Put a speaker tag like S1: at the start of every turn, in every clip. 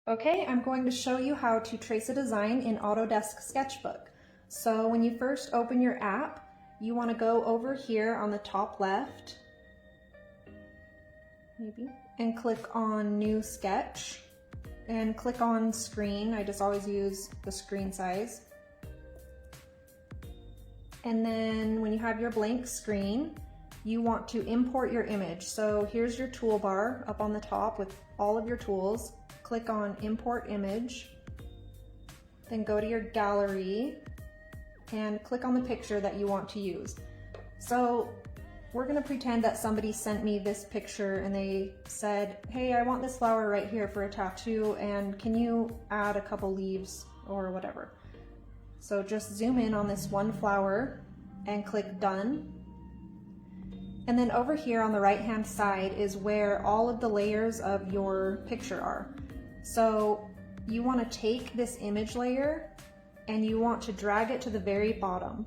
S1: Okay, I'm going to show you how to trace a design in Autodesk Sketchbook. So when you first open your app, you want to go over here on the top left, and click on New Sketch, and click on Screen. I just always use the screen size. And then when you have your blank screen, you want to import your image. So here's your toolbar up on the top with all of your tools. Click on Import Image, then go to your gallery and click on the picture that you want to use. So we're going to pretend that somebody sent me this picture and they said, hey, I want this flower right here for a tattoo, and can you add a couple leaves or whatever. So just zoom in on this one flower and click Done. And then over here on the right hand side is where all of the layers of your picture are. So you want to take this image layer and you want to drag it to the very bottom.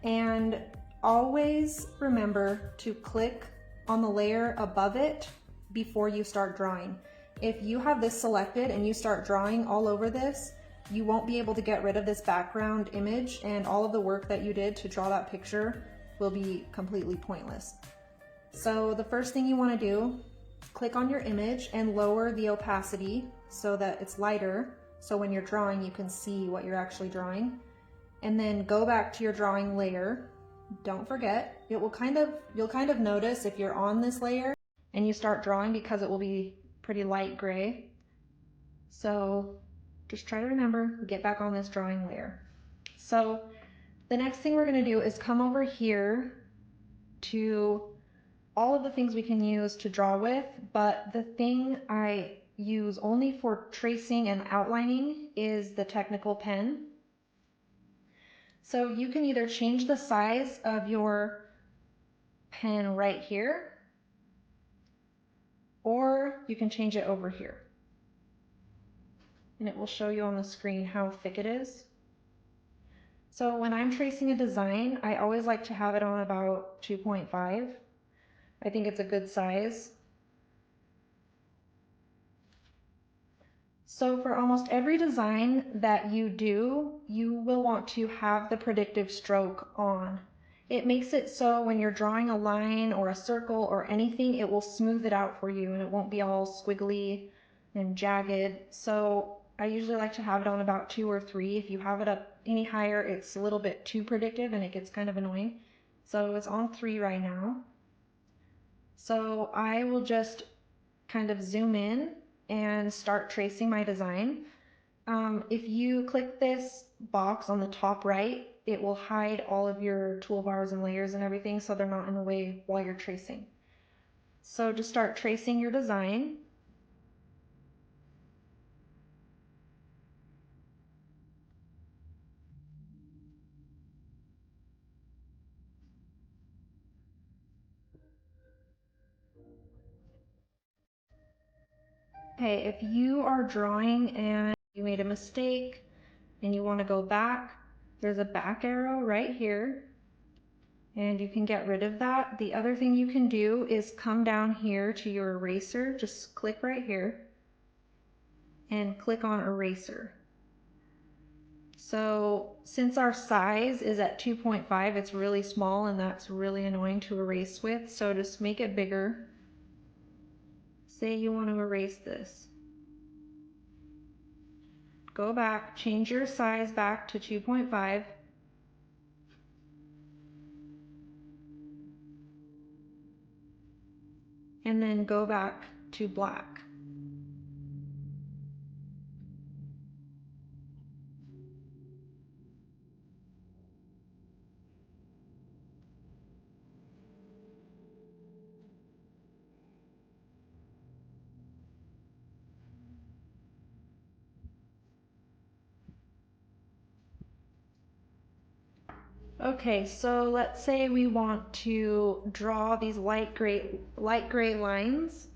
S1: And always remember to click on the layer above it before you start drawing. If you have this selected and you start drawing all over this, you won't be able to get rid of this background image, and all of the work that you did to draw that picture will be completely pointless. So the first thing you want to do, click on your image and lower the opacity so that it's lighter, so when you're drawing you can see what you're actually drawing. And then go back to your drawing layer. Don't forget, you'll kind of notice if you're on this layer and you start drawing because it will be pretty light gray. So just try to remember, get back on this drawing layer. So the next thing we're going to do is come over here to all of the things we can use to draw with, but the thing I use only for tracing and outlining is the technical pen. So you can either change the size of your pen right here, or you can change it over here. And it will show you on the screen how thick it is. So when I'm tracing a design, I always like to have it on about 2.5. I think it's a good size. So for almost every design that you do, you will want to have the predictive stroke on. It makes it so when you're drawing a line or a circle or anything, it will smooth it out for you and it won't be all squiggly and jagged. So I usually like to have it on about 2 or 3. If you have it up any higher, it's a little bit too predictive and it gets kind of annoying. So it's on 3 right now. So I will just kind of zoom in and start tracing my design. If you click this box on the top right, it will hide all of your toolbars and layers and everything so they're not in the way while you're tracing. So just start tracing your design. Okay, if you are drawing and you made a mistake and you want to go back, there's a back arrow right here and you can get rid of that. The other thing you can do is come down here to your eraser, just click right here and click on eraser. So since our size is at 2.5, it's really small and that's really annoying to erase with. So just make it bigger. Say you want to erase this. Go back, change your size back to 2.5. And then go back to black. Okay, so let's say we want to draw these light gray lines.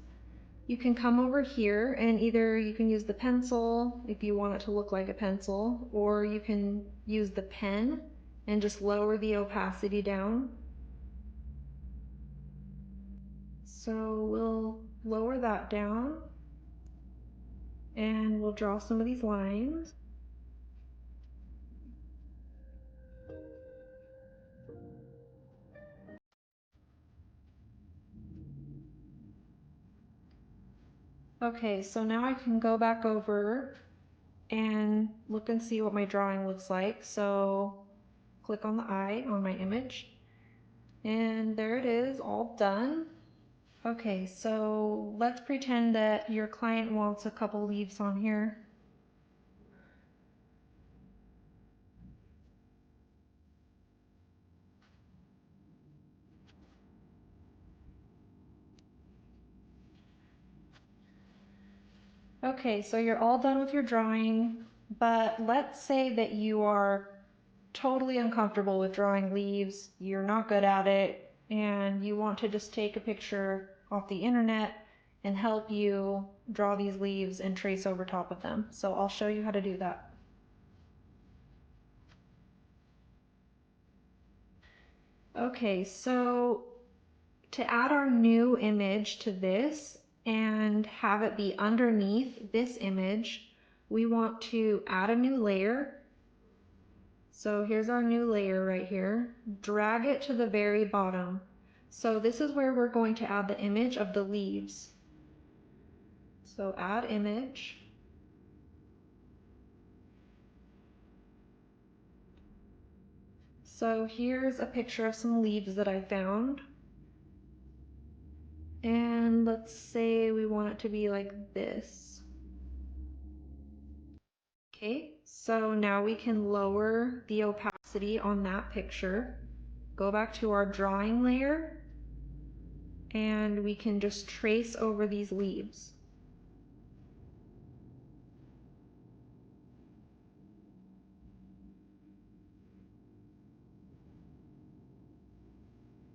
S1: You can come over here and either you can use the pencil if you want it to look like a pencil, or you can use the pen and just lower the opacity down. So we'll lower that down and we'll draw some of these lines. Okay, so now I can go back over and look and see what my drawing looks like. So click on the eye on my image and there it is, all done. Okay, so let's pretend that your client wants a couple leaves on here. Okay, so you're all done with your drawing, but let's say that you are totally uncomfortable with drawing leaves, you're not good at it, and you want to just take a picture off the internet and help you draw these leaves and trace over top of them. So I'll show you how to do that. Okay, so to add our new image to this and have it be underneath this image, we want to add a new layer. So here's our new layer right here. Drag it to the very bottom. So this is where we're going to add the image of the leaves. So add image. So here's a picture of some leaves that I found. And let's say we want it to be like this. Okay, so now we can lower the opacity on that picture. Go back to our drawing layer and we can just trace over these leaves.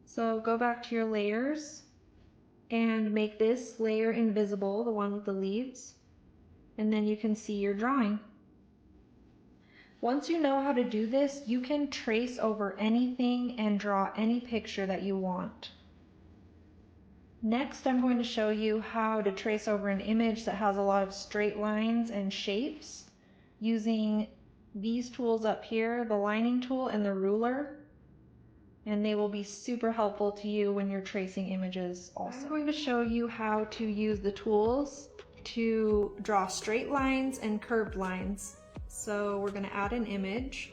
S1: So go back to your layers and make this layer invisible, the one with the leaves, and then you can see your drawing. Once you know how to do this, you can trace over anything and draw any picture that you want. Next, I'm going to show you how to trace over an image that has a lot of straight lines and shapes using these tools up here, the lining tool and the ruler. And they will be super helpful to you when you're tracing images also. I'm going to show you how to use the tools to draw straight lines and curved lines. So we're going to add an image.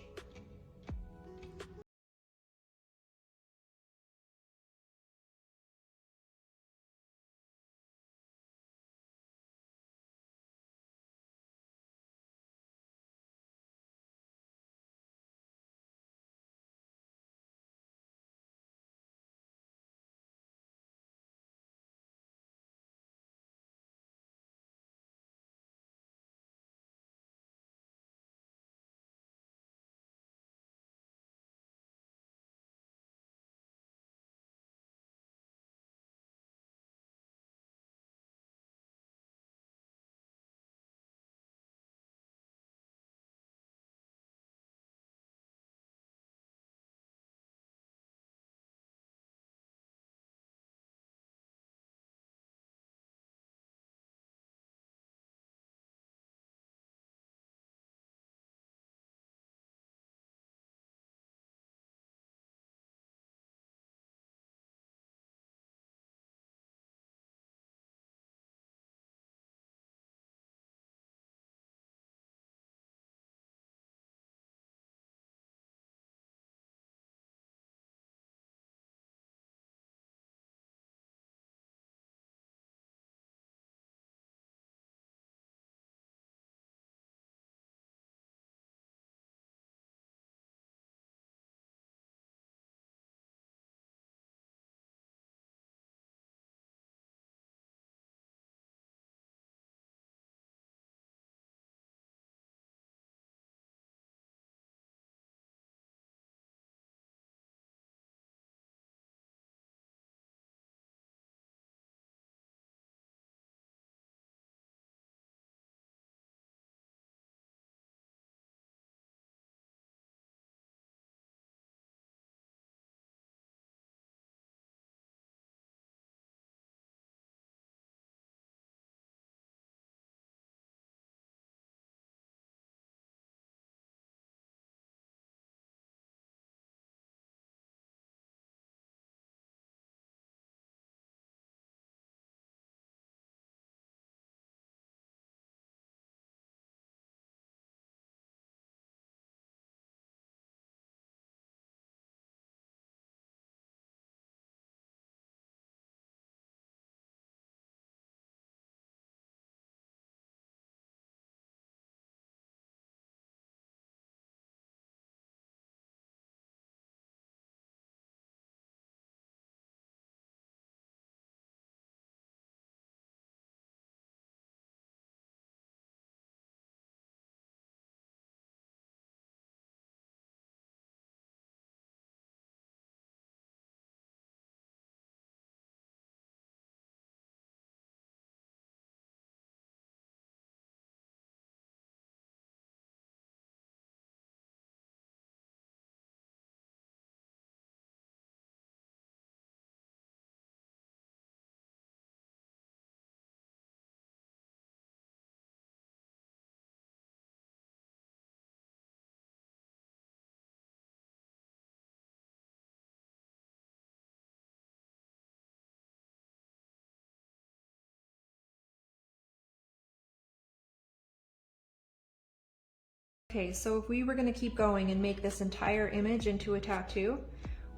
S1: Okay, so if we were going to keep going and make this entire image into a tattoo,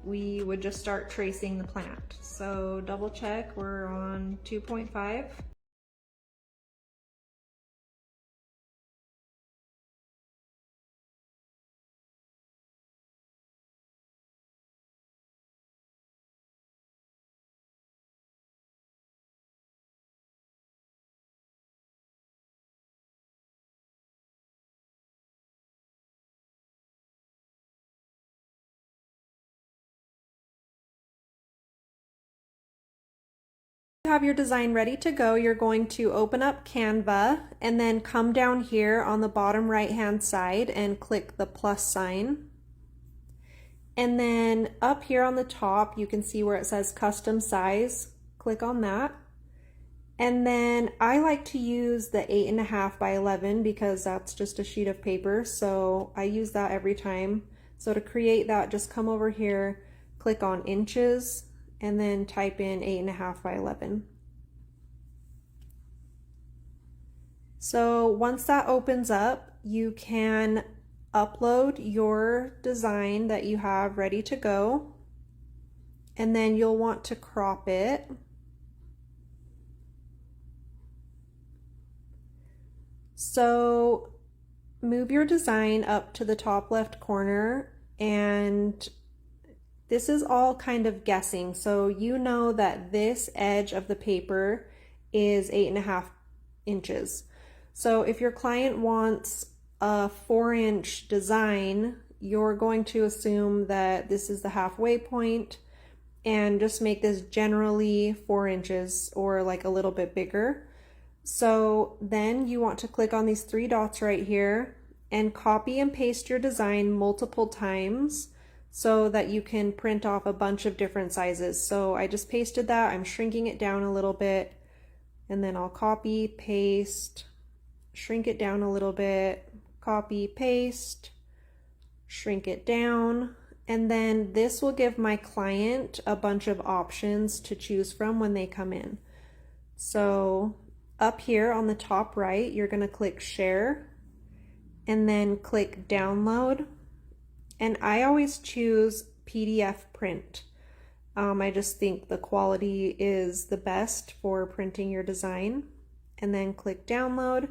S1: we would just start tracing the plant. So double check, we're on 2.5. Have your design ready to go, you're going to open up Canva and then come down here on the bottom right hand side and click the plus sign. And then up here on the top you can see where it says custom size. Click on that. And then I like to use the 8.5 by 11 because that's just a sheet of paper, so I use that every time. So to create that, just come over here, click on inches, and then type in 8.5 by 11. So once that opens up, you can upload your design that you have ready to go, and then you'll want to crop it. So move your design up to the top left corner, and this is all kind of guessing. So you know that this edge of the paper is 8.5 inches. So if your client wants a 4-inch design, you're going to assume that this is the halfway point and just make this generally 4 inches or like a little bit bigger. So then you want to click on these 3 dots right here and copy and paste your design multiple times so that you can print off a bunch of different sizes. So I just pasted that, I'm shrinking it down a little bit, and then I'll copy, paste, shrink it down a little bit, copy, paste, shrink it down, and then this will give my client a bunch of options to choose from when they come in. So up here on the top right, you're going to click share and then click download, and I always choose PDF print. I just think the quality is the best for printing your design, and then click download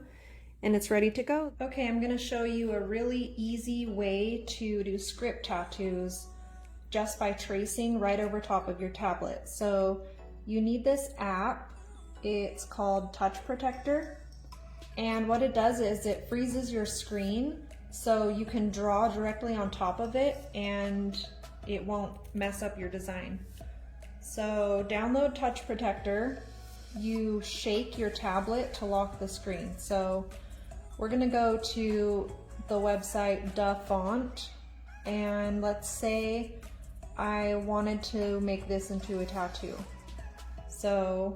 S1: and it's ready to go. Okay, I'm going to show you a really easy way to do script tattoos just by tracing right over top of your tablet. So you need this app. It's called Touch Protector, and what it does is it freezes your screen so you can draw directly on top of it and it won't mess up your design. So download Touch Protector. You shake your tablet to lock the screen. So we're gonna go to the website DaFont, and let's say I wanted to make this into a tattoo. So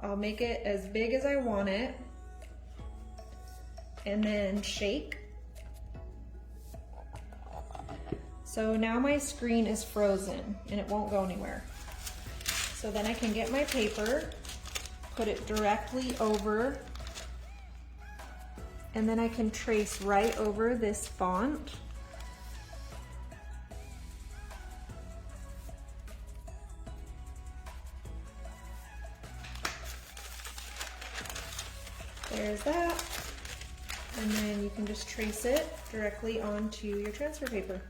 S1: I'll make it as big as I want it, and then shake. So now my screen is frozen and it won't go anywhere. So then I can get my paper, put it directly over, and then I can trace right over this font. There's that. And then you can just trace it directly onto your transfer paper.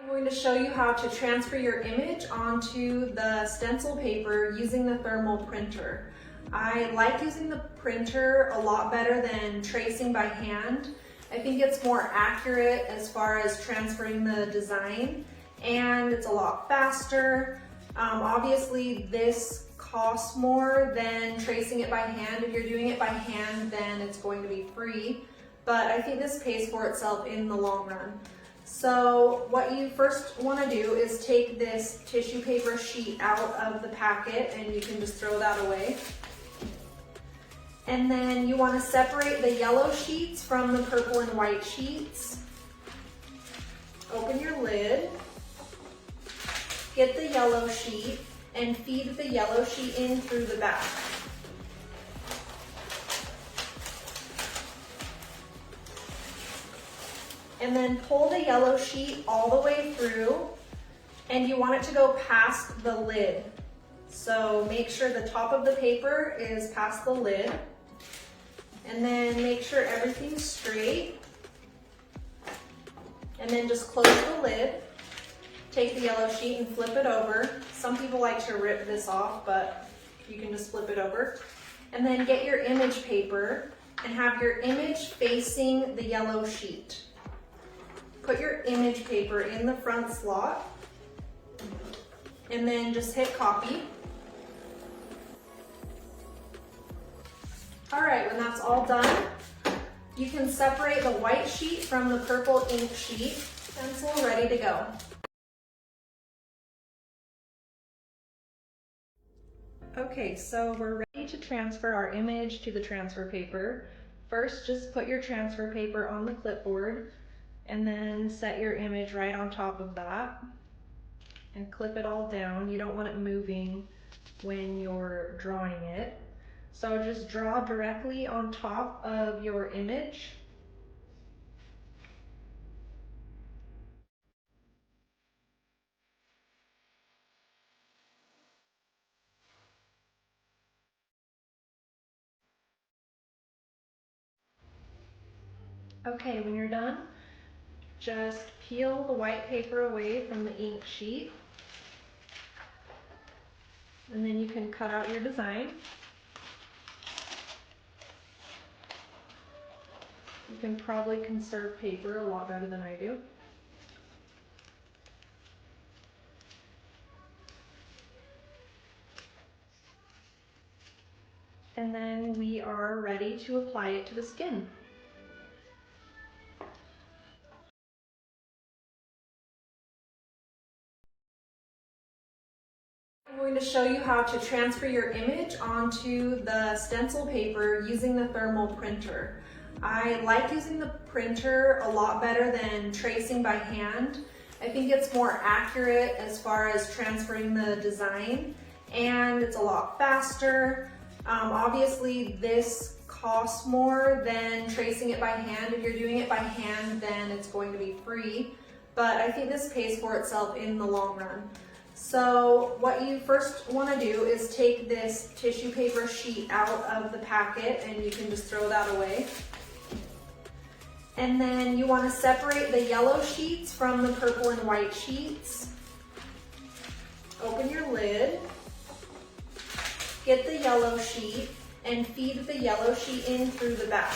S1: I'm going to show you how to transfer your image onto the stencil paper using the thermal printer. I like using the printer a lot better than tracing by hand. I think it's more accurate as far as transferring the design, and it's a lot faster. Obviously this costs more than tracing it by hand. If you're doing it by hand, then it's going to be free, but I think this pays for itself in the long run. So what you first want to do is take this tissue paper sheet out of the packet, and you can just throw that away. And then you want to separate the yellow sheets from the purple and white sheets. Open your lid, get the yellow sheet, and feed the yellow sheet in through the back. And then pull the yellow sheet all the way through, and you want it to go past the lid. So make sure the top of the paper is past the lid, and then make sure everything's straight. And then just close the lid, take the yellow sheet and flip it over. Some people like to rip this off, but you can just flip it over. And then get your image paper and have your image facing the yellow sheet. Put your image paper in the front slot, and then just hit copy. All right, when that's all done, you can separate the white sheet from the purple ink sheet. Pencil ready to go. Okay, so we're ready to transfer our image to the transfer paper. First, just put your transfer paper on the clipboard, and then set your image right on top of that. and clip it all down. You don't want it moving when you're drawing it. So just draw directly on top of your image. Okay, when you're done, just peel the white paper away from the ink sheet, and then you can cut out your design. You can probably conserve paper a lot better than I do. And then we are ready to apply it to the skin. I'm going to show you how to transfer your image onto the stencil paper using the thermal printer. I like using the printer a lot better than tracing by hand. I think it's more accurate as far as transferring the design, and it's a lot faster. Obviously this costs more than tracing it by hand. If you're doing it by hand, then it's going to be free, but I think this pays for itself in the long run. So what you first want to do is take this tissue paper sheet out of the packet, and you can just throw that away. And then you want to separate the yellow sheets from the purple and white sheets. Open your lid, get the yellow sheet, and feed the yellow sheet in through the back.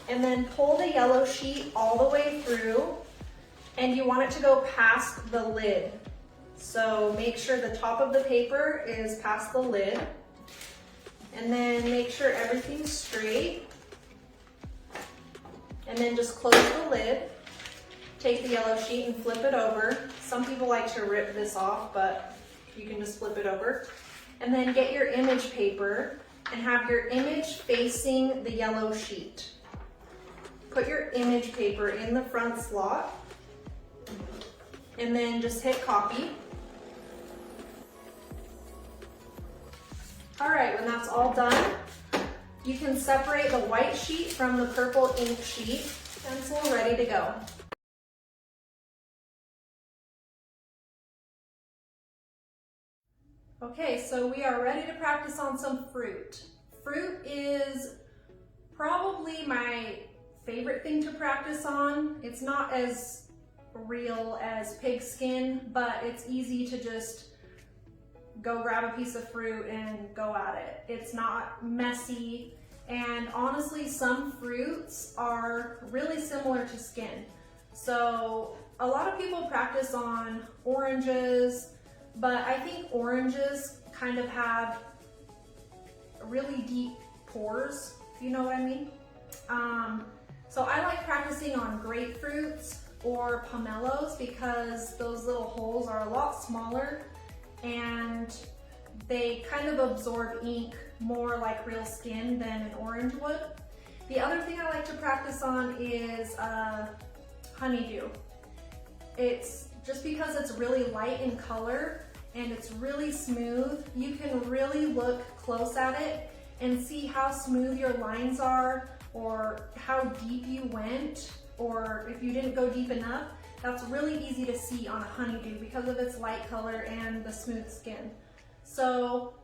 S1: And then pull the yellow sheet all the way through, and you want it to go past the lid. So make sure the top of the paper is past the lid, and then make sure everything's straight. And then just close the lid, take the yellow sheet and flip it over. Some people like to rip this off, but you can just flip it over. And then get your image paper and have your image facing the yellow sheet. Put your image paper in the front slot, and then just hit copy. All right, when that's all done, you can separate the white sheet from the purple ink sheet. Stencil ready to go. Okay, so we are ready to practice on some fruit. Fruit is probably my favorite thing to practice on. It's not as real as pig skin, but it's easy to just go grab a piece of fruit and go at it. It's not messy, and honestly, some fruits are really similar to skin. So a lot of people practice on oranges, but I think oranges kind of have really deep pores, if you know what I mean. So I like practicing on grapefruits or pomelos because those little holes are a lot smaller and they kind of absorb ink more like real skin than an orange would. The other thing I like to practice on is honeydew. It's just because it's really light in color and it's really smooth, you can really look close at it and see how smooth your lines are, or how deep you went, or if you didn't go deep enough. That's really easy to see on a honeydew because of its light color and the smooth skin. So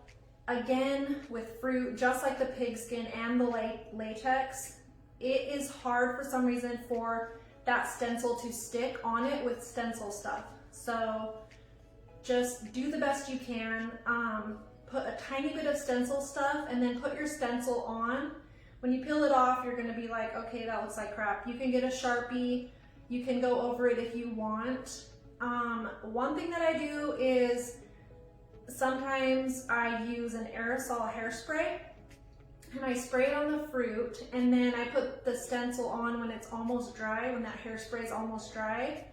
S1: again, with fruit, just like the pig skin and the latex, it is hard for some reason for that stencil to stick on it with stencil stuff. So just do the best you can. Put a tiny bit of stencil stuff and then put your stencil on. When you peel it off, you're gonna be like, okay, that looks like crap. You can get a Sharpie, you can go over it if you want. One thing that I do is sometimes I use an aerosol hairspray and I spray it on the fruit, and then I put the stencil on when it's almost dry, when that hairspray is almost dry.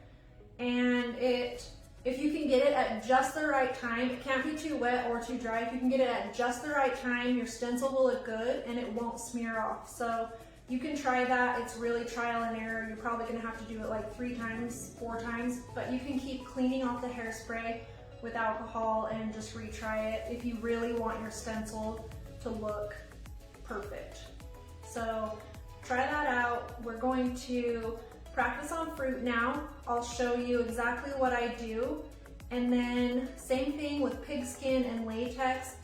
S1: And if you can get it at just the right time, it can't be too wet or too dry. If you can get it at just the right time, your stencil will look good and it won't smear off. So You can try that. It's really trial and error. You're probably gonna have to do it like 3 times, 4 times, but you can keep cleaning off the hairspray with alcohol and just retry it if you really want your stencil to look perfect. So try that out. We're going to practice on fruit now. I'll show you exactly what I do. And then same thing with pigskin and latex.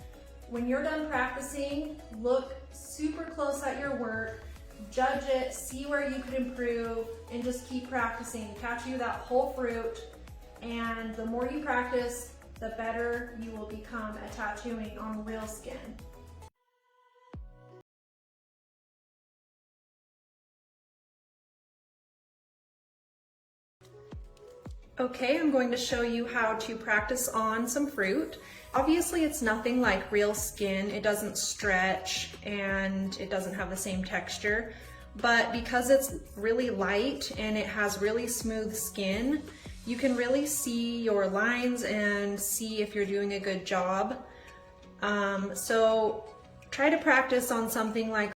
S1: When you're done practicing, look super close at your work, judge it, see where you could improve, and just keep practicing. Tattoo that whole fruit, and the more you practice, the better you will become at tattooing on real skin. Okay, I'm going to show you how to practice on some fruit. Obviously, it's nothing like real skin. It doesn't stretch and it doesn't have the same texture, but because it's really light and it has really smooth skin, you can really see your lines and see if you're doing a good job. So try to practice on something like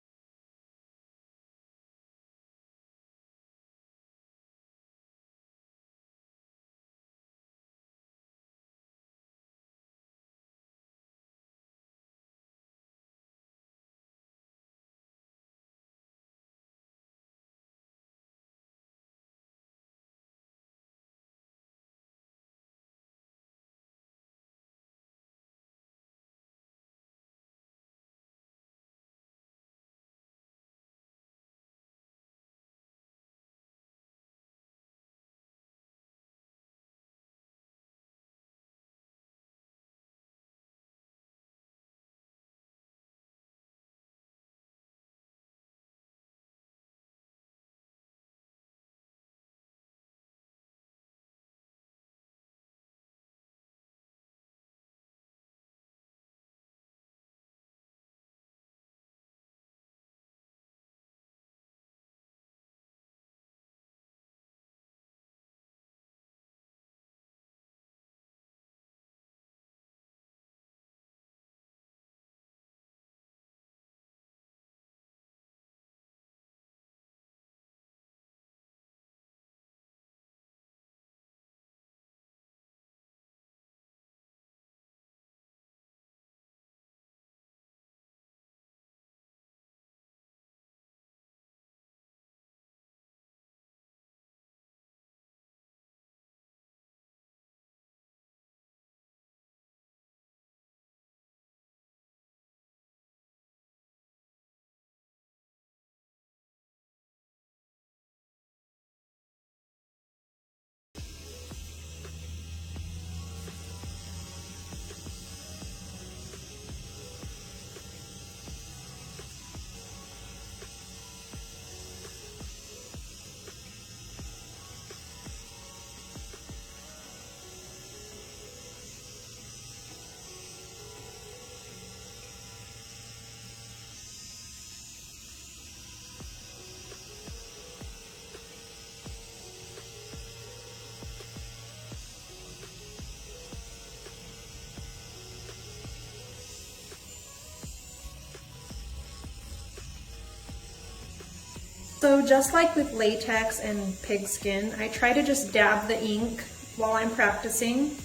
S1: So just like with latex and pigskin, I try to just dab the ink while I'm practicing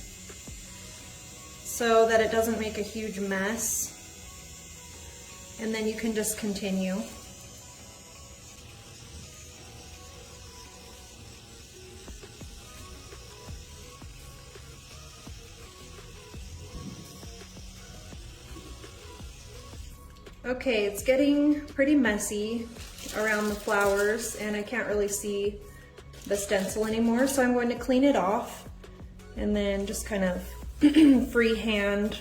S1: so that it doesn't make a huge mess. And then you can just continue. Okay, it's getting pretty messy around the flowers and I can't really see the stencil anymore, so I'm going to clean it off and then just kind of freehand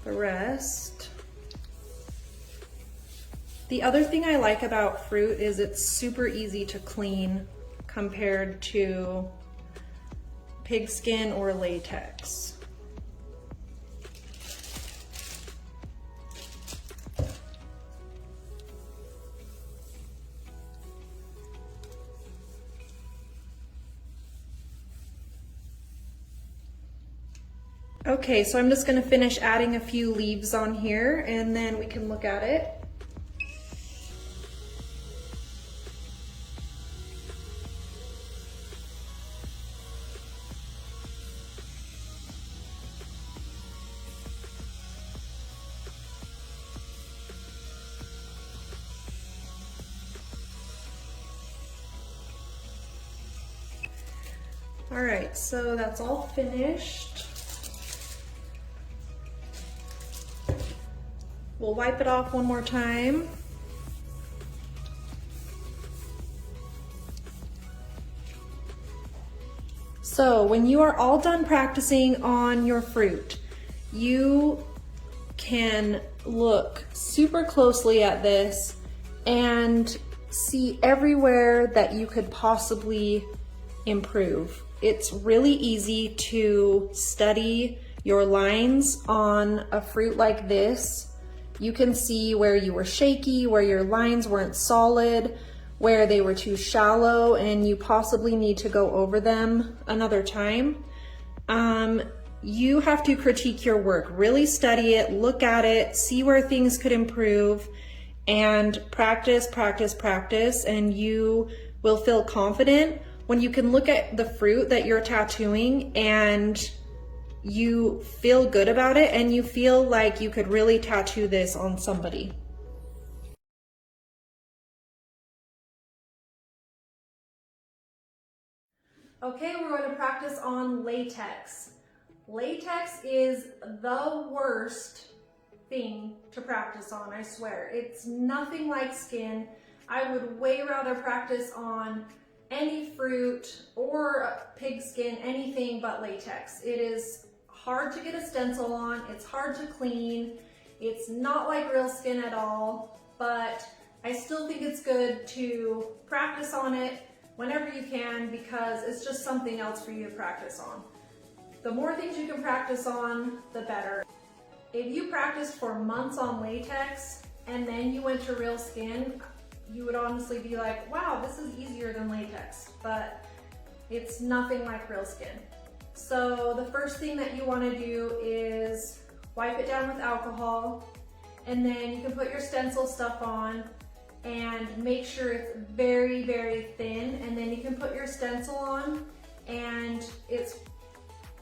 S1: the rest. The other thing I like about fruit is it's super easy to clean compared to pigskin or latex. Okay, so I'm just going to finish adding a few leaves on here and then we can look at it. All right, so that's all finished. We'll wipe it off one more time. So when you are all done practicing on your fruit, you can look super closely at this and see everywhere that you could possibly improve. It's really easy to study your lines on a fruit like this. You can see where you were shaky, where your lines weren't solid, where they were too shallow, and you possibly need to go over them another time. You have to critique your work, really study it, look at it, see where things could improve, and practice, practice, practice, and you will feel confident when you can look at the fruit that you're tattooing and you feel good about it and you feel like you could really tattoo this on somebody. Okay, we're going to practice on latex. Latex is the worst thing to practice on, I swear. It's nothing like skin. I would way rather practice on any fruit or pig skin, anything but latex. It is hard to get a stencil on, it's hard to clean, it's not like real skin at all, but I still think it's good to practice on it whenever you can because it's just something else for you to practice on. The more things you can practice on, the better. If you practiced for months on latex and then you went to real skin, you would honestly be like, wow, this is easier than latex, but it's nothing like real skin. So the first thing that you want to do is wipe it down with alcohol, and then you can put your stencil stuff on and make sure it's very, very thin, and then you can put your stencil on and it's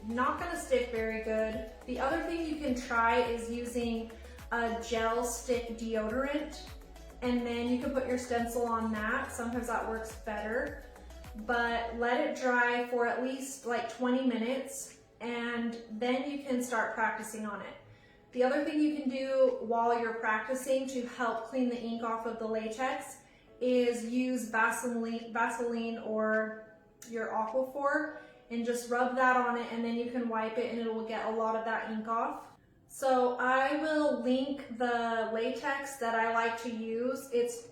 S1: not going to stick very good. The other thing you can try is using a gel stick deodorant, and then you can put your stencil on that. Sometimes that works better, but let it dry for at least like 20 minutes and then you can start practicing on it. The other thing you can do while you're practicing to help clean the ink off of the latex is use Vaseline or your Aquaphor and just rub that on it, and then you can wipe it and it will get a lot of that ink off. So I will link the latex that I like to use. It's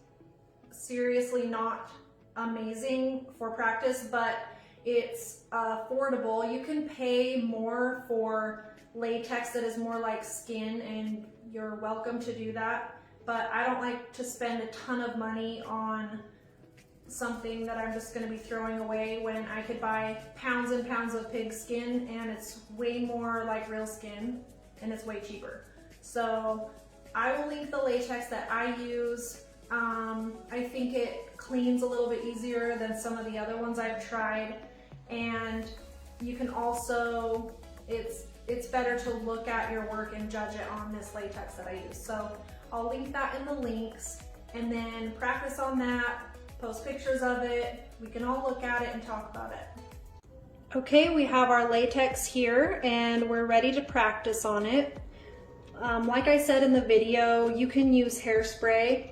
S1: seriously not amazing for practice, but it's affordable. You can pay more for latex that is more like skin, and you're welcome to do that. But I don't like to spend a ton of money on something that I'm just going to be throwing away when I could buy pounds and pounds of pig skin and it's way more like real skin and it's way cheaper. So I will link the latex that I use. I think it cleans a little bit easier than some of the other ones I've tried, and you can also, it's better to look at your work and judge it on this latex that I use. So I'll link that in the links, and then practice on that, post pictures of it, we can all look at it and talk about it. Okay, we have our latex here and we're ready to practice on it. Like I said in the video, you can use hairspray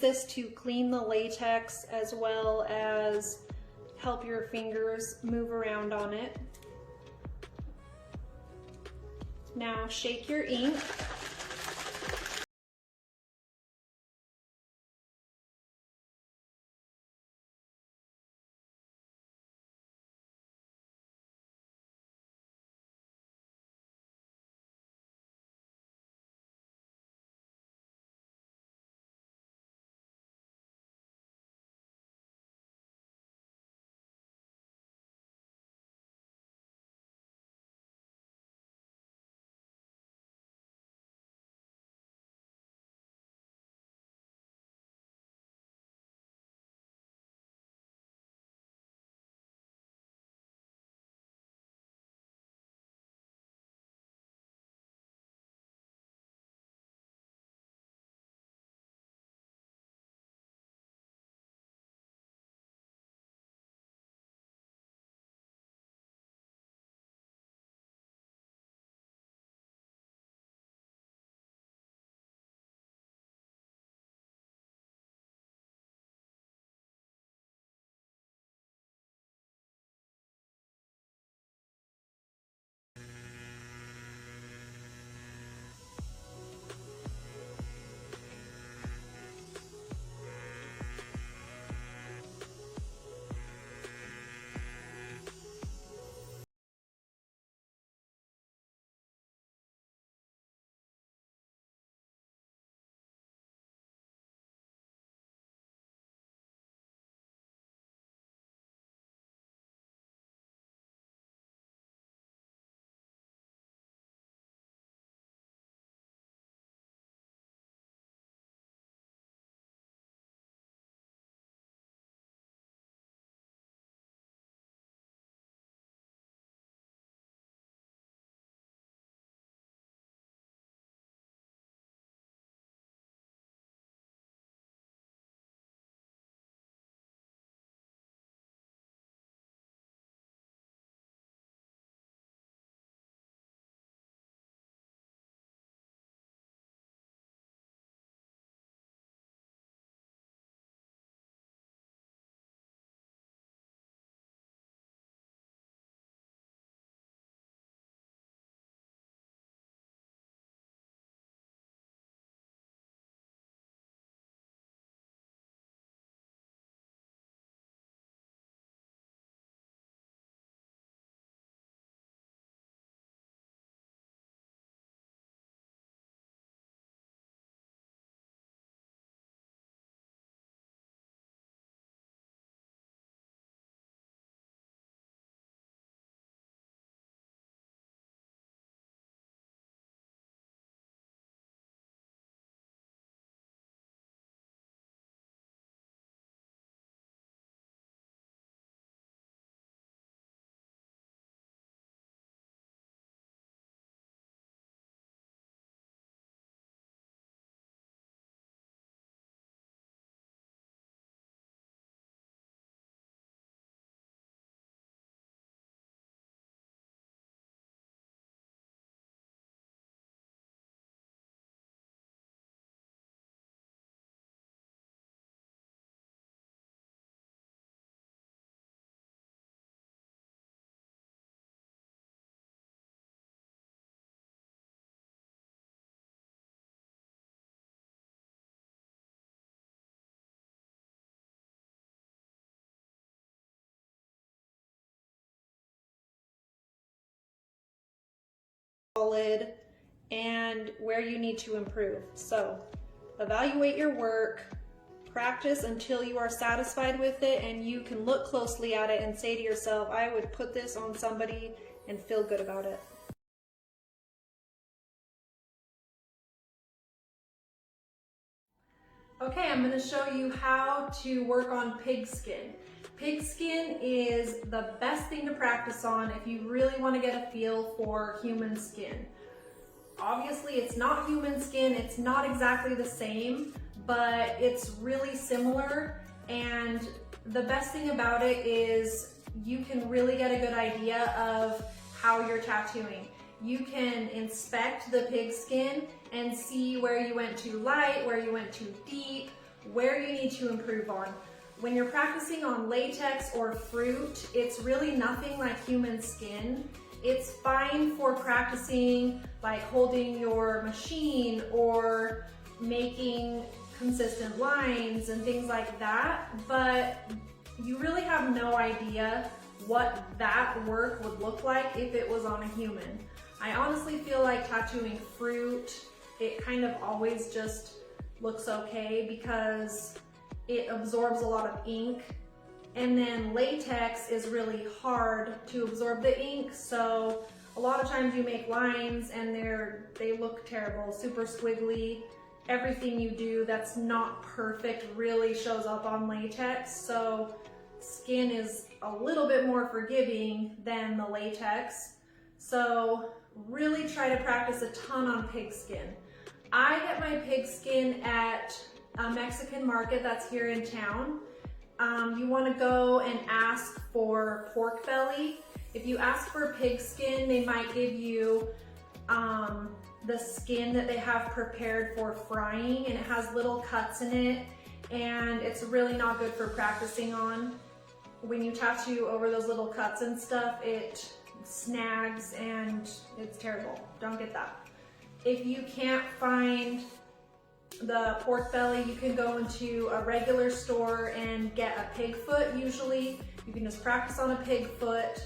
S1: This to clean the latex as well as help your fingers move around on it. Now shake your ink. Solid and where you need to improve. So evaluate your work, practice until you are satisfied with it, and you can look closely at it and say to yourself, I would put this on somebody and feel good about it. Okay, I'm going to show you how to work on pigskin. Pigskin is the best thing to practice on if you really want to get a feel for human skin. Obviously, it's not human skin, it's not exactly the same, but it's really similar, and the best thing about it is you can really get a good idea of how you're tattooing. You can inspect the pigskin and see where you went too light, where you went too deep, where you need to improve on. When you're practicing on latex or fruit, it's really nothing like human skin. It's fine for practicing like holding your machine or making consistent lines and things like that, but you really have no idea what that work would look like if it was on a human. I honestly feel like tattooing fruit, it kind of always just looks okay because it absorbs a lot of ink, and then latex is really hard to absorb the ink, so a lot of times you make lines and they look terrible, super squiggly. Everything you do that's not perfect really shows up on latex, so skin is a little bit more forgiving than the latex. So really try to practice a ton on pig skin. I get my pig skin at a Mexican market that's here in town. You want to go and ask for pork belly. If you ask for pig skin, they might give you the skin that they have prepared for frying, and it has little cuts in it, and it's really not good for practicing on. When you tattoo over those little cuts and stuff, it snags and it's terrible. Don't get that. If you can't find the pork belly, you can go into a regular store and get a pig foot. Usually you can just practice on a pig foot.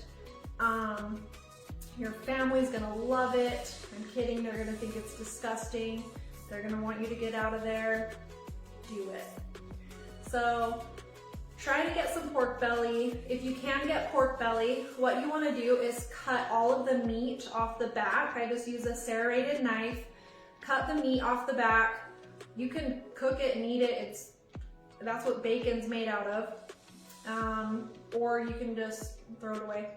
S1: Your family's gonna love it. I'm kidding, they're gonna think it's disgusting. They're gonna want you to get out of there. Do it. So try to get some pork belly. If you can get pork belly, what you wanna do is cut all of the meat off the back. I just use a serrated knife. Cut the meat off the back. You can cook it and eat it. That's what bacon's made out of. Or you can just throw it away.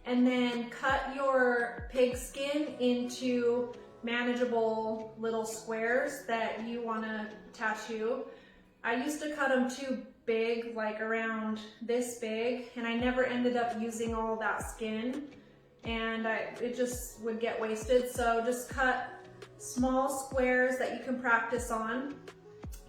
S1: And then cut your pig skin into manageable little squares that you want to tattoo. I used to cut them too big, like around this big, and I never ended up using all that skin, and it just would get wasted. So just cut small squares that you can practice on.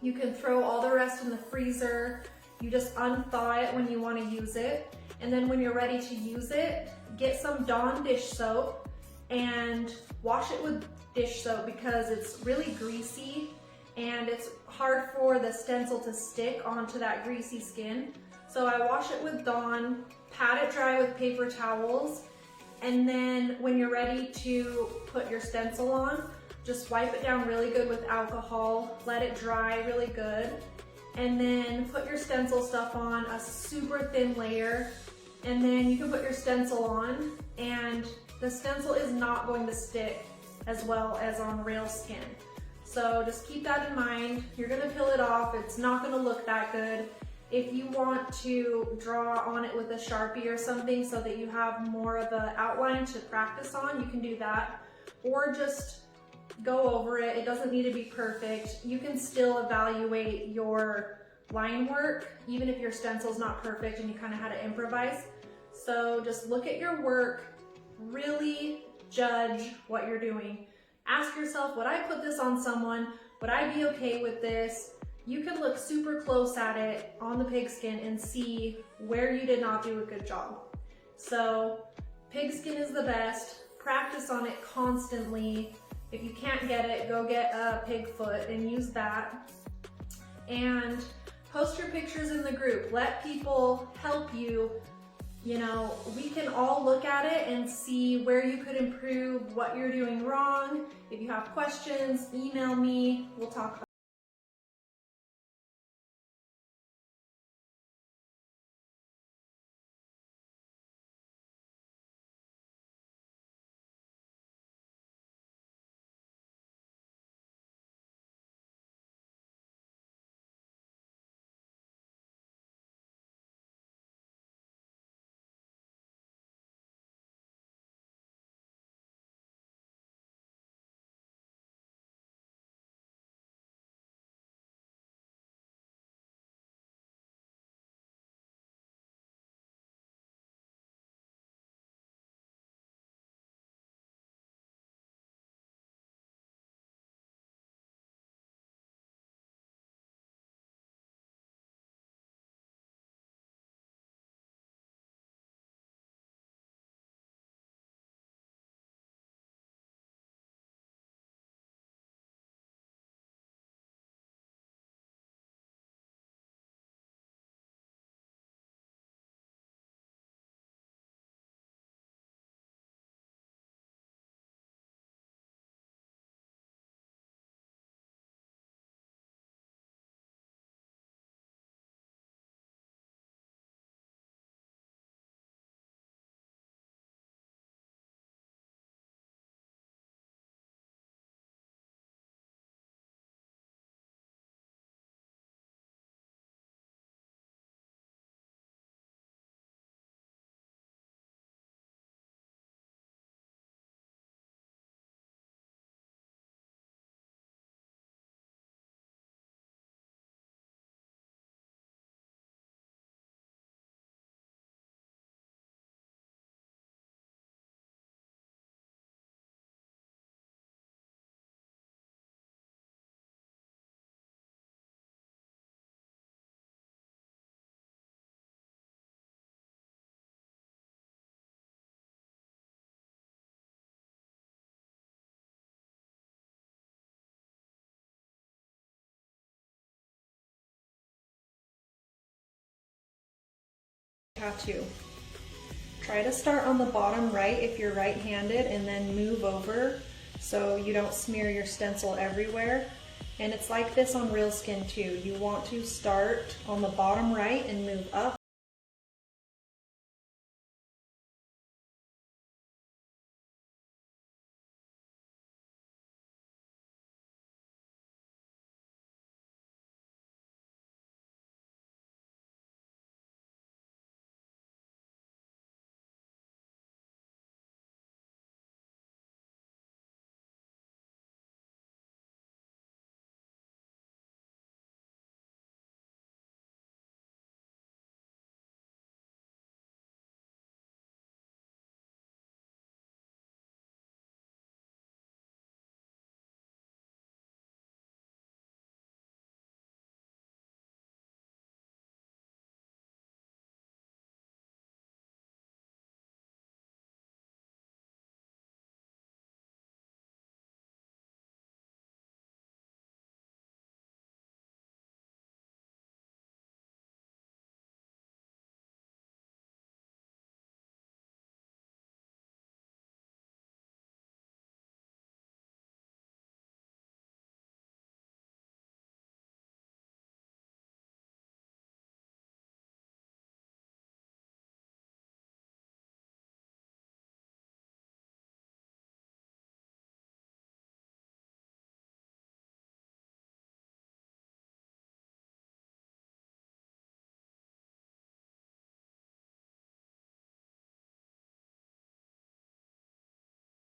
S1: You can throw all the rest in the freezer. You just unthaw it when you want to use it. And then when you're ready to use it, get some Dawn dish soap and wash it with dish soap because it's really greasy and it's hard for the stencil to stick onto that greasy skin. So I wash it with Dawn, pat it dry with paper towels, and then when you're ready to put your stencil on, just wipe it down really good with alcohol, let it dry really good, and then put your stencil stuff on a super thin layer, and then you can put your stencil on, and the stencil is not going to stick as well as on real skin. So just keep that in mind. You're gonna peel it off. It's not gonna look that good. If you want to draw on it with a Sharpie or something so that you have more of an outline to practice on, you can do that. Or just go over it. It doesn't need to be perfect. You can still evaluate your line work, even if your stencil's not perfect and you kind of had to improvise. So just look at your work, really judge what you're doing. Ask yourself, would I put this on someone? Would I be okay with this? You can look super close at it on the pigskin and see where you did not do a good job. So pigskin is the best. Practice on it constantly. If you can't get it, go get a pig foot and use that. And post your pictures in the group. Let people help you. You know, we can all look at it and see where you could improve, what you're doing wrong. If you have questions, email me. We'll talk about it. tattoo. Try to start on the bottom right if you're right-handed and then move over so you don't smear your stencil everywhere. And it's like this on real skin too. You want to start on the bottom right and move up.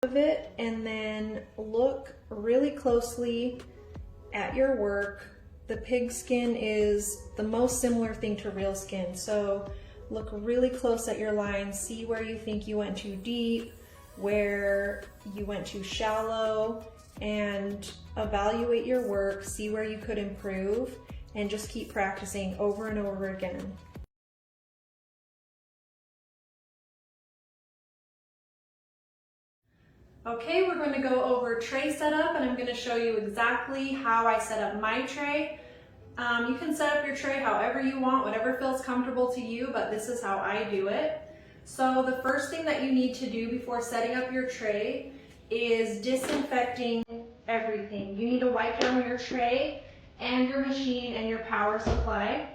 S1: Of it, and then look really closely at your work. The pig skin is the most similar thing to real skin, so look really close at your lines, see where you think you went too deep, where you went too shallow, and evaluate your work, see where you could improve, and just keep practicing over and over again. Okay, we're going to go over tray setup, and I'm going to show you exactly how I set up my tray. You can set up your tray however you want, whatever feels comfortable to you, but this is how I do it. So the first thing that you need to do before setting up your tray is disinfecting everything. You need to wipe down your tray and your machine and your power supply.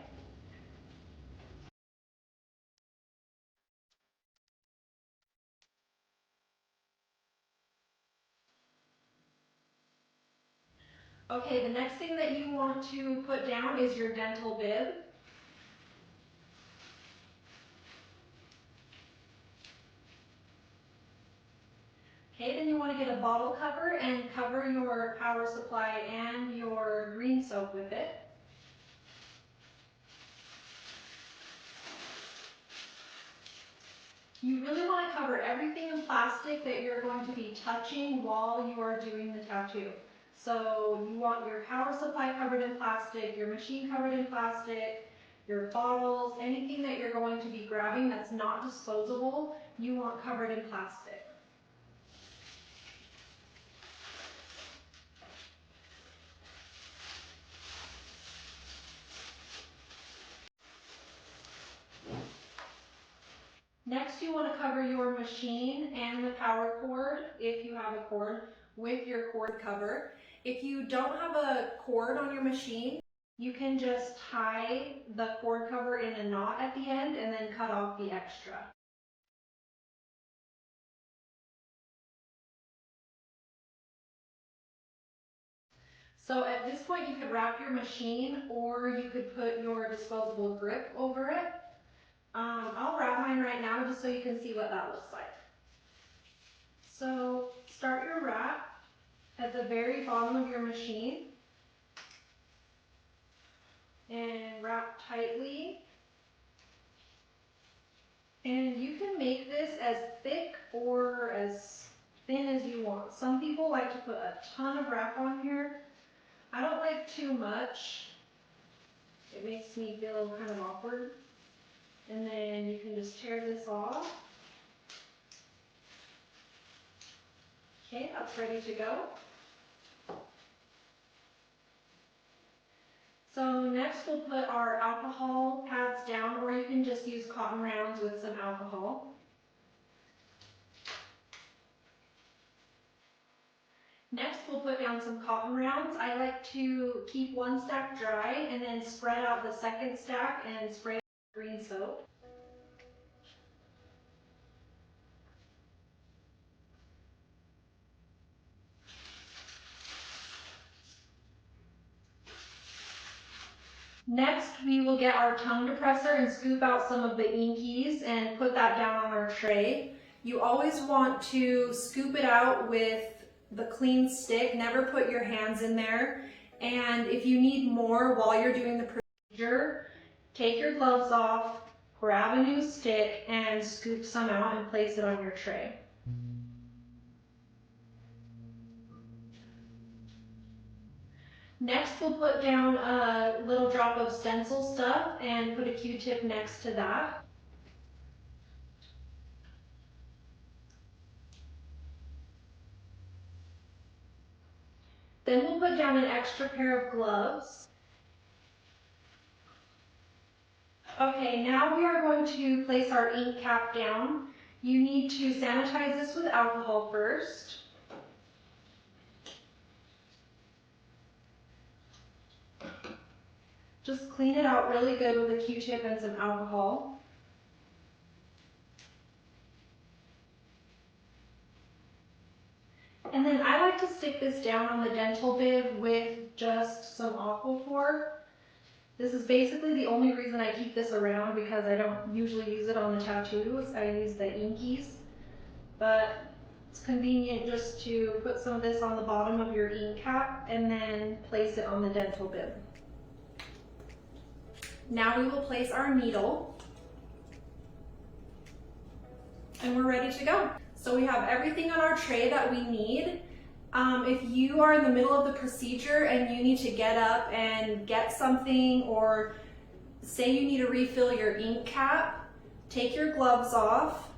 S1: Okay, the next thing that you want to put down is your dental bib. Okay, then you want to get a bottle cover and cover your power supply and your green soap with it. You really want to cover everything in plastic that you're going to be touching while you are doing the tattoo. So you want your power supply covered in plastic, your machine covered in plastic, your bottles, anything that you're going to be grabbing that's not disposable, you want covered in plastic. Next, you want to cover your machine and the power cord, if you have a cord, with your cord cover. If you don't have a cord on your machine, you can just tie the cord cover in a knot at the end and then cut off the extra. So at this point, you could wrap your machine or you could put your disposable grip over it. I'll wrap mine right now just so you can see what that looks like. So start your wrap at the very bottom of your machine and wrap tightly. And you can make this as thick or as thin as you want. Some people like to put a ton of wrap on here. I don't like too much. It makes me feel kind of awkward. And then you can just tear this off. Okay, that's ready to go. So next Next, we'll put our alcohol pads down, or you can just use cotton rounds with some alcohol. Next, we'll put down some cotton rounds. I like to keep one stack dry and then spread out the second stack and spray with green soap. Next, we will get our tongue depressor and scoop out some of the inkies and put that down on our tray. You always want to scoop it out with the clean stick, never put your hands in there. And if you need more while you're doing the procedure, take your gloves off, grab a new stick, and scoop some out and place it on your tray. Next, we'll put down a little drop of stencil stuff and put a Q-tip next to that. Then we'll put down an extra pair of gloves. Okay, now we are going to place our ink cap down. You need to sanitize this with alcohol first. Just clean it out really good with a Q-tip and some alcohol. And then I like to stick this down on the dental bib with just some Aquaphor. This is basically the only reason I keep this around, because I don't usually use it on the tattoos. I use the inkies, but it's convenient just to put some of this on the bottom of your ink cap and then place it on the dental bib. Now we will place our needle and we're ready to go. So we have everything on our tray that we need. If you are in the middle of the procedure and you need to get up and get something, or say you need to refill your ink cap, take your gloves off,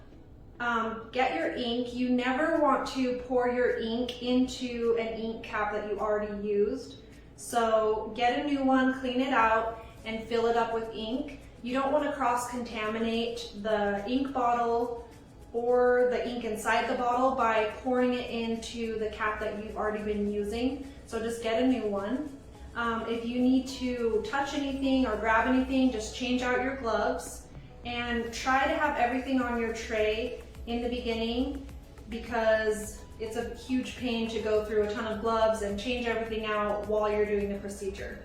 S1: get your ink. You never want to pour your ink into an ink cap that you already used. So get a new one, clean it out, and fill it up with ink. You don't want to cross-contaminate the ink bottle or the ink inside the bottle by pouring it into the cap that you've already been using. So just get a new one. If you need to touch anything or grab anything, just change out your gloves and try to have everything on your tray in the beginning, because it's a huge pain to go through a ton of gloves and change everything out while you're doing the procedure.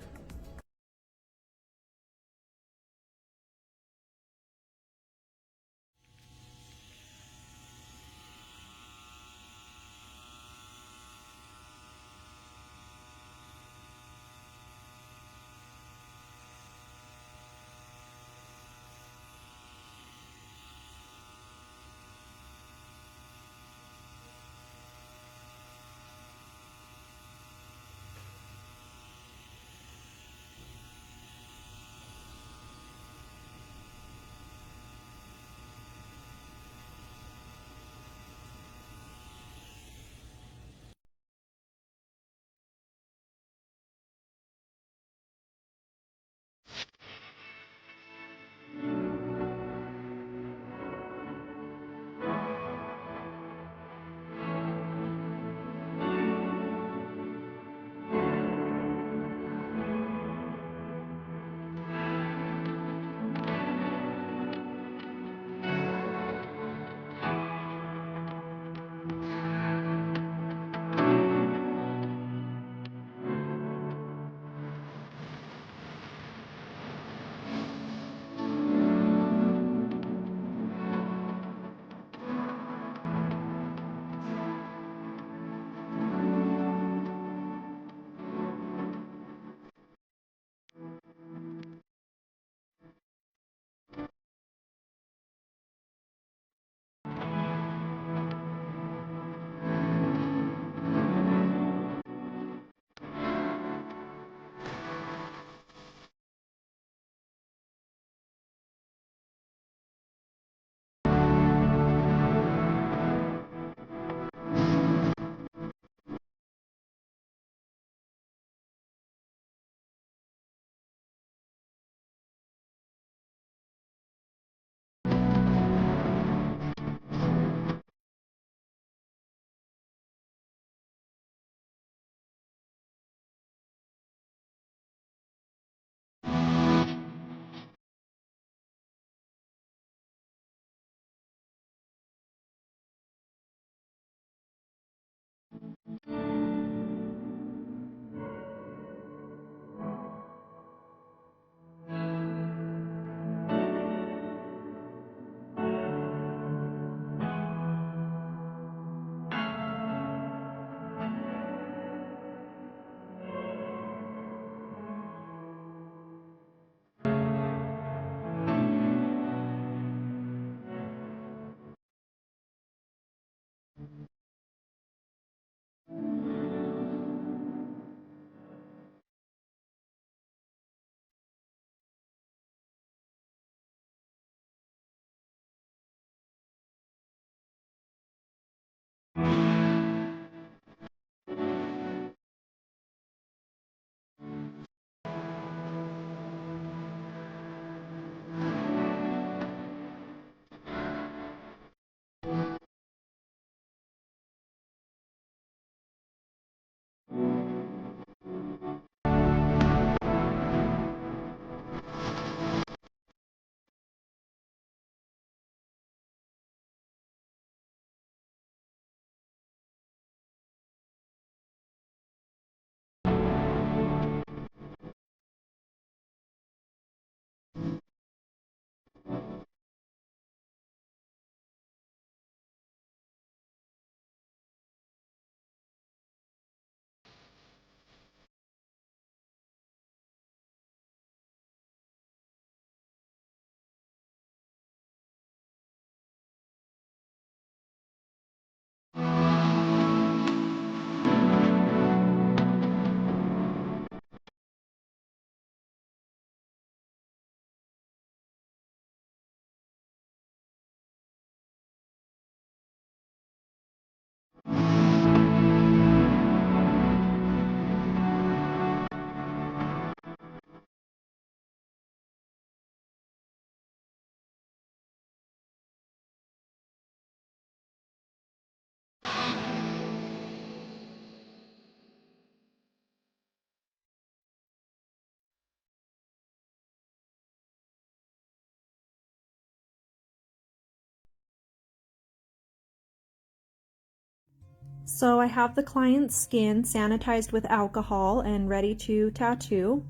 S1: So I have the client's skin sanitized with alcohol and ready to tattoo.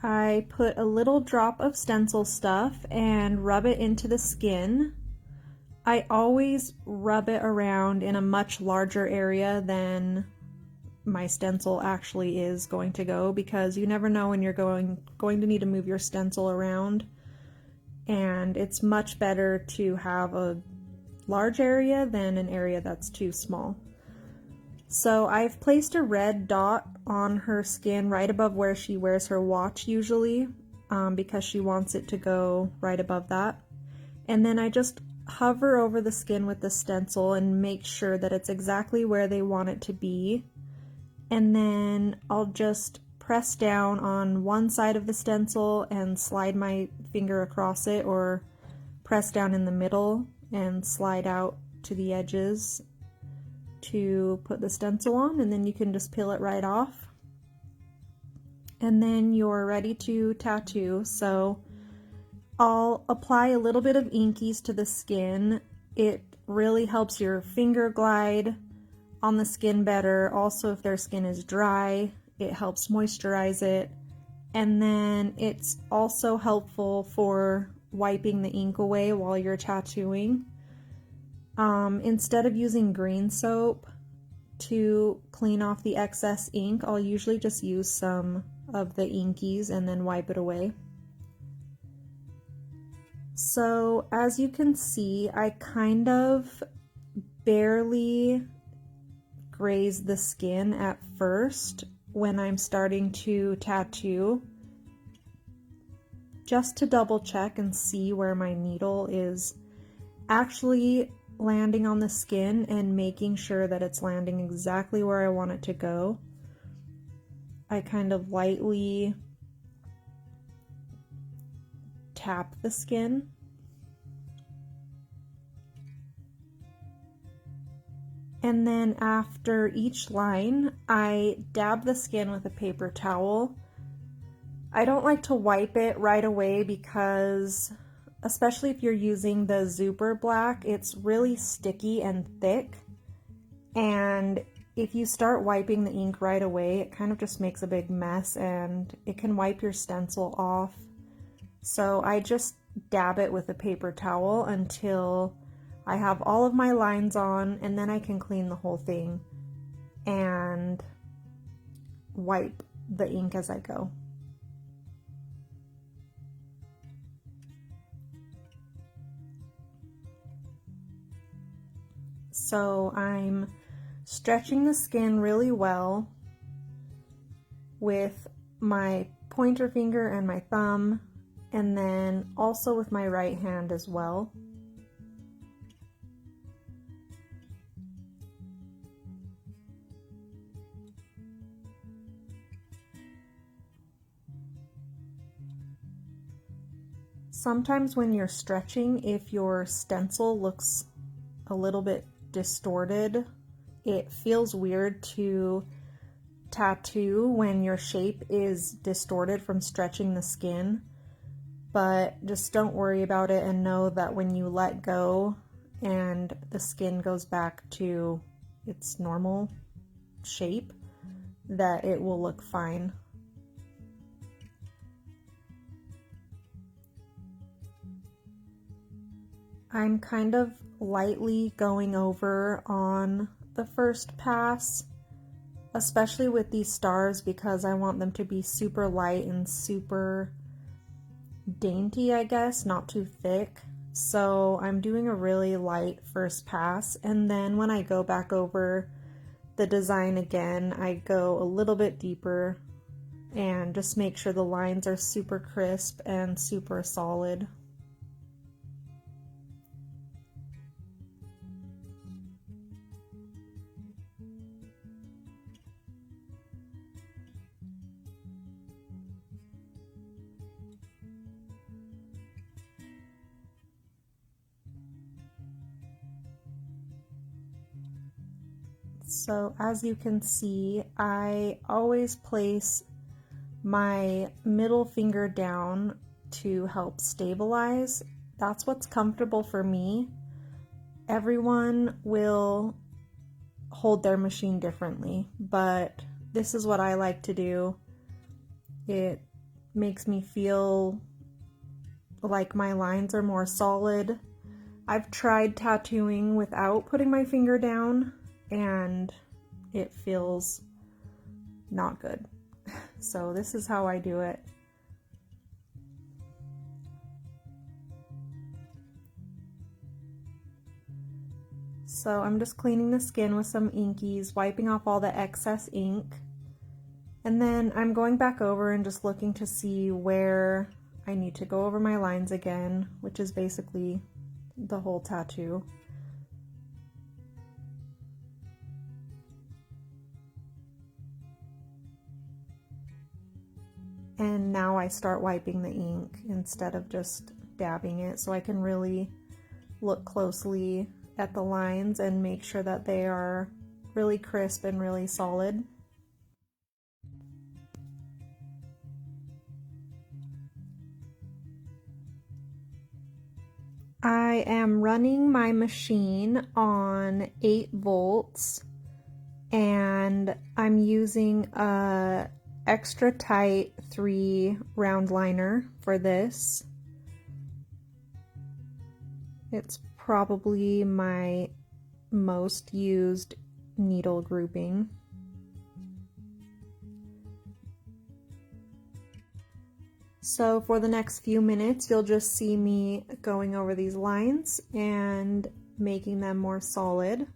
S1: I put a little drop of stencil stuff and rub it into the skin. I always rub it around in a much larger area than my stencil actually is going to go, because you never know when you're going to need to move your stencil around, and it's much better to have a large area than an area that's too small. So I've placed a red dot on her skin right above where she wears her watch usually, because she wants it to go right above that. And then I just hover over the skin with the stencil and make sure that it's exactly where they want it to be. And then I'll just press down on one side of the stencil and slide my finger across it, or press down in the middle and slide out to the edges to put the stencil on, and then you can just peel it right off. And then you're ready to tattoo. So I'll apply a little bit of inkies to the skin. It really helps your finger glide on the skin better. Also, if their skin is dry, it helps moisturize it. And then it's also helpful for wiping the ink away while you're tattooing. Instead of using green soap to clean off the excess ink, I'll usually just use some of the inkies and then wipe it away. So as you can see, I kind of barely graze the skin at first when I'm starting to tattoo, just to double check and see where my needle is actually landing on the skin and making sure that it's landing exactly where I want it to go. I kind of lightly tap the skin. And then after each line, I dab the skin with a paper towel. I don't like to wipe it right away because, especially if you're using the Super Black, it's really sticky and thick. And if you start wiping the ink right away, it kind of just makes a big mess and it can wipe your stencil off. So I just dab it with a paper towel until I have all of my lines on, and then I can clean the whole thing and wipe the ink as I go. So I'm stretching the skin really well with my pointer finger and my thumb, and then also with my right hand as well. Sometimes when you're stretching, if your stencil looks a little bit distorted, it feels weird to tattoo when your shape is distorted from stretching the skin. But just don't worry about it and know that when you let go and the skin goes back to its normal shape, that it will look fine. I'm kind of lightly going over on the first pass, especially with these stars, because I want them to be super light and super dainty, I guess, not too thick. So I'm doing a really light first pass, and then when I go back over the design again, I go a little bit deeper and just make sure the lines are super crisp and super solid. So as you can see, I always place my middle finger down to help stabilize. That's what's comfortable for me. Everyone will hold their machine differently, but this is what I like to do. It makes me feel like my lines are more solid. I've tried tattooing without putting my finger down, and it feels not good. So this is how I do it. So I'm just cleaning the skin with some inkies, wiping off all the excess ink. And then I'm going back over and just looking to see where I need to go over my lines again, which is basically the whole tattoo. And now I start wiping the ink instead of just dabbing it, so I can really look closely at the lines and make sure that they are really crisp and really solid. I am running my machine on 8 volts, and I'm using a extra tight 3 round liner for this. It's probably my most used needle grouping. So for the next few minutes, you'll just see me going over these lines and making them more solid.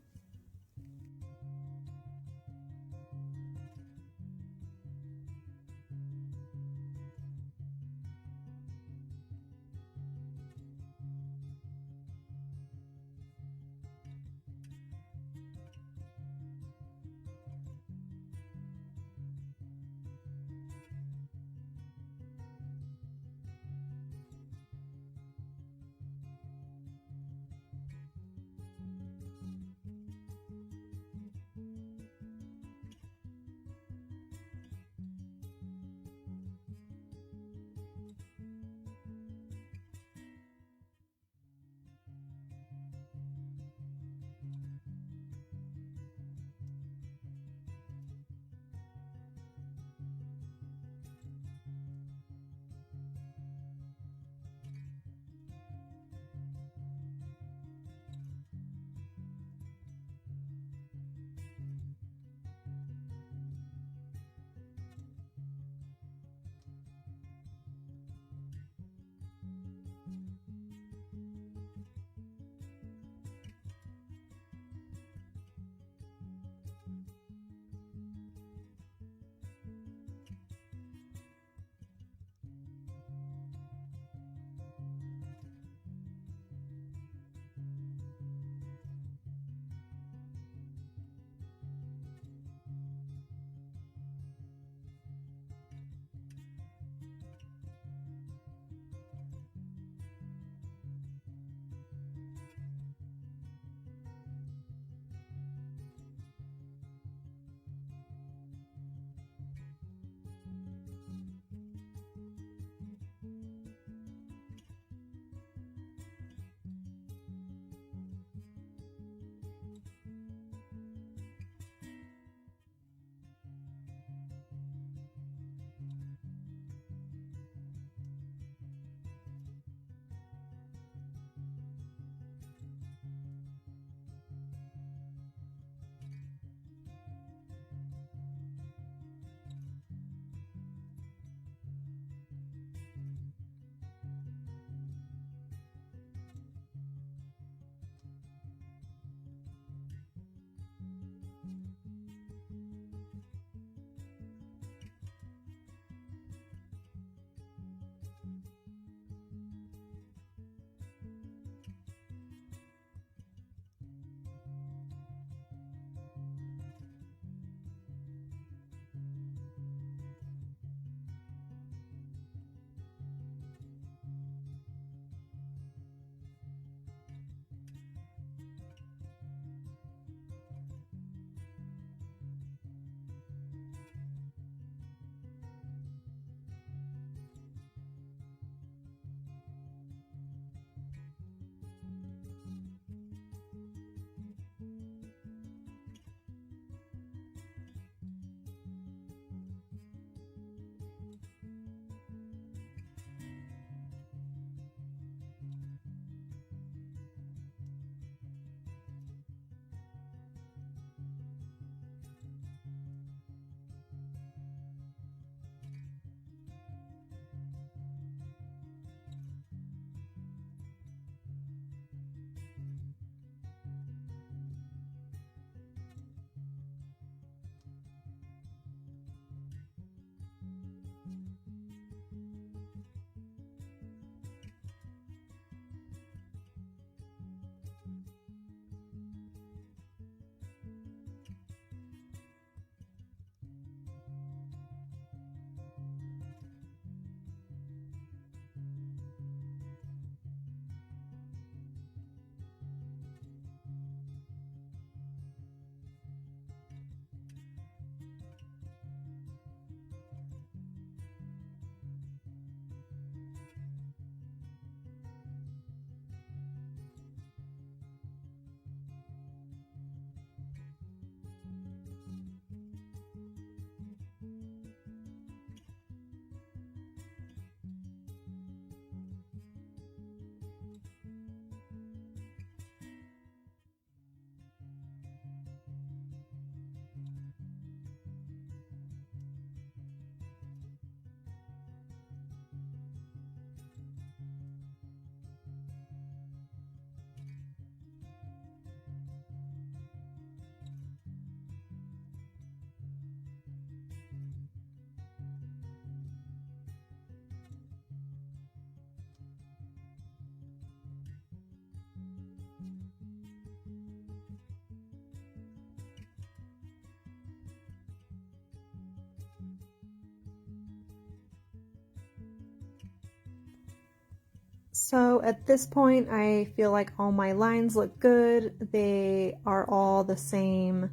S1: So at this point, I feel like all my lines look good. They are all the same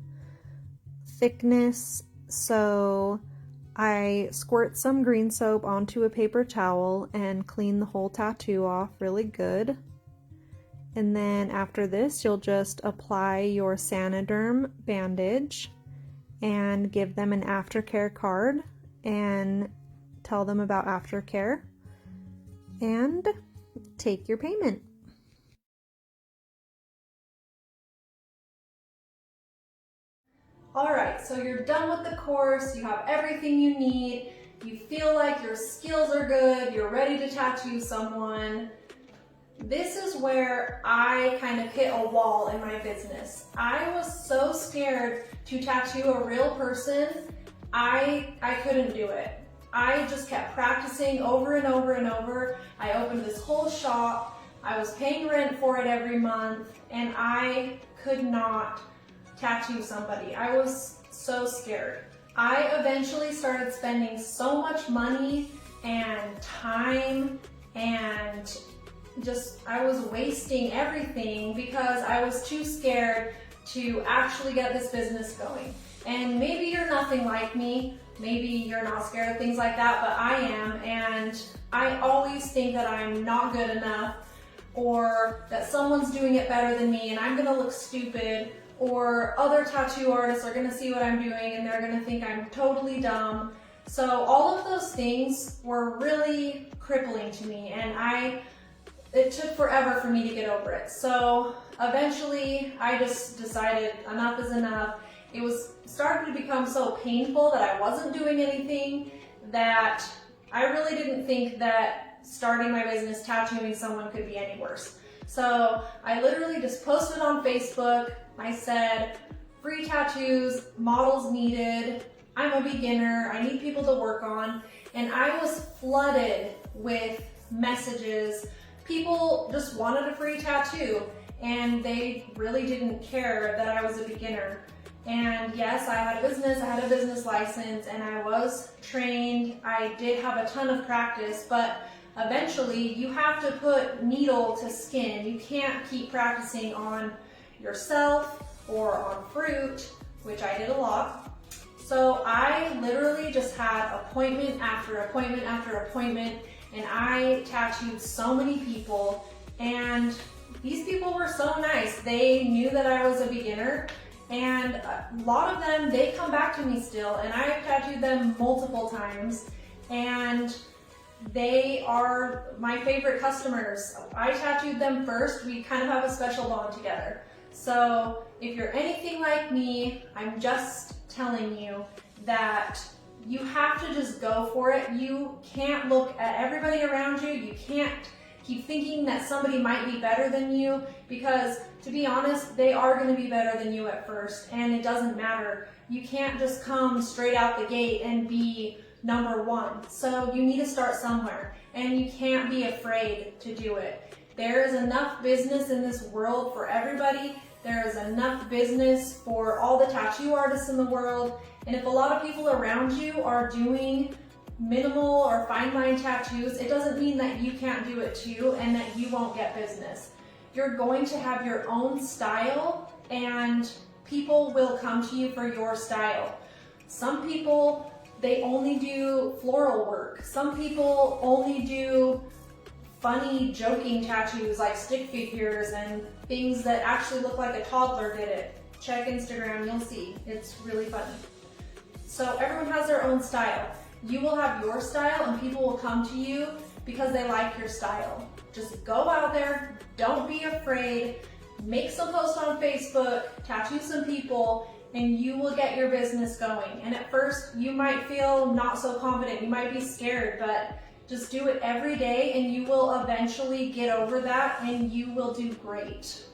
S1: thickness. So I squirt some green soap onto a paper towel and clean the whole tattoo off really good. And then after this, you'll just apply your Saniderm bandage and give them an aftercare card and tell them about aftercare and take your payment. All right, so you're done with the course, you have everything you need, you feel like your skills are good, you're ready to tattoo someone. This is where I kind of hit a wall in my business. I was so scared to tattoo a real person, I couldn't do it. I just kept practicing over and over and over. I opened this whole shop, I was paying rent for it every month, and I could not tattoo somebody. I was so scared. I eventually started spending so much money and time, and I was wasting everything because I was too scared to actually get this business going. And maybe you're nothing like me, maybe you're not scared of things like that, but I am, and I always think that I'm not good enough, or that someone's doing it better than me and I'm gonna look stupid, or other tattoo artists are gonna see what I'm doing and they're gonna think I'm totally dumb. So all of those things were really crippling to me, and it took forever for me to get over it. So eventually I just decided enough is enough. It was starting to become so painful that I wasn't doing anything, that I really didn't think that starting my business tattooing someone could be any worse. So I literally just posted on Facebook. I said, free tattoos, models needed, I'm a beginner, I need people to work on. And I was flooded with messages. People just wanted a free tattoo, and they really didn't care that I was a beginner. And yes, I had a business license, and I was trained. I did have a ton of practice, but eventually you have to put needle to skin. You can't keep practicing on yourself or on fruit, which I did a lot. So I literally just had appointment after appointment after appointment, and I tattooed so many people, and these people were so nice. They knew that I was a beginner, and a lot of them, they come back to me still, and I've tattooed them multiple times, and they are my favorite customers. I tattooed them first. We kind of have a special bond together. So if you're anything like me, I'm just telling you that you have to just go for it. You can't look at everybody around you. You can't keep thinking that somebody might be better than you, because to be honest, they are going to be better than you at first, and it doesn't matter. You can't just come straight out the gate and be number one. So you need to start somewhere, and you can't be afraid to do it. There is enough business in this world for everybody. There is enough business for all the tattoo artists in the world. And if a lot of people around you are doing minimal or fine line tattoos, it doesn't mean that you can't do it too and that you won't get business. You're going to have your own style, and people will come to you for your style. Some people, they only do floral work. Some people only do funny, joking tattoos like stick figures and things that actually look like a toddler did it. Check Instagram, you'll see. It's really funny. So everyone has their own style. You will have your style, and people will come to you because they like your style. Just go out there, don't be afraid, make some posts on Facebook, tattoo some people, and you will get your business going. And at first, you might feel not so confident, you might be scared, but just do it every day and you will eventually get over that and you will do great.